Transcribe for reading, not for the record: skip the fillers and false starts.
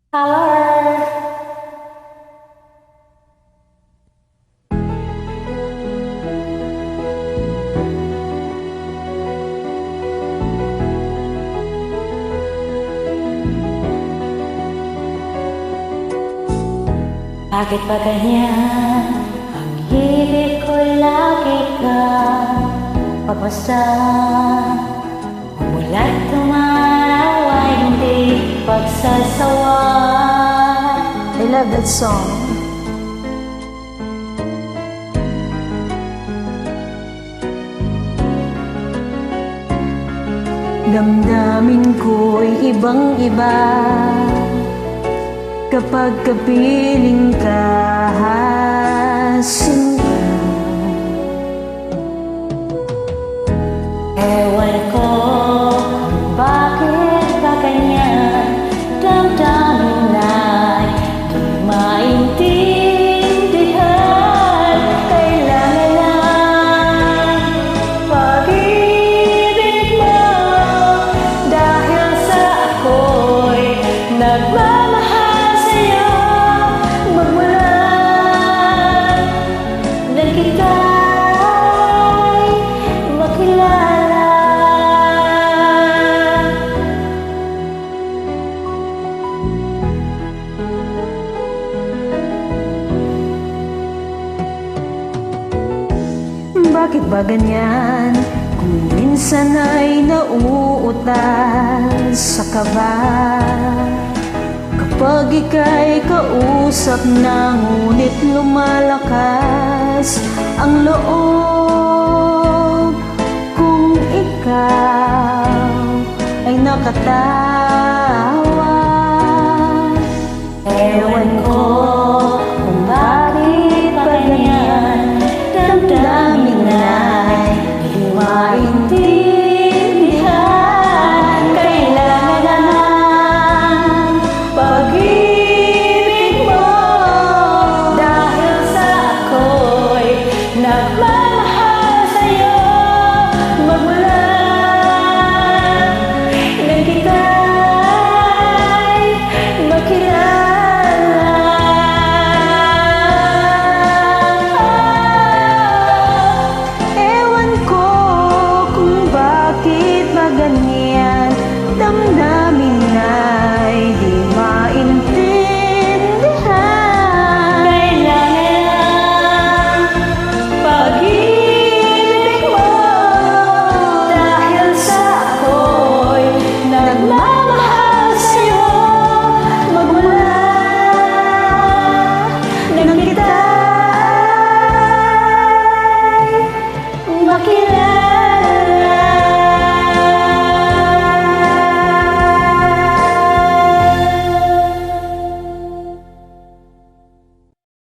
Color. Bakit ba ganyan? Ang ibig ko lagi ka pagmasdan. Umulat tumaraw ay hindi pagsasawa. I love that song. Damdamin ko'y ibang-iba kapag kapiling ka, sinta. Ewan ko kung bakit ba ganyan. Damdamin ay di maintindihan. Kailangan lang pag-ibig mo, dahil sa ako'y nagmamahal sa'yo. Magmula nang kita'y makilala. Bakit ba ganyan? Kung minsan ay nauutas sa kaba, kapag ika'y kausap na ngunit lumalakas ang loob. Kung ikaw ay nakatakas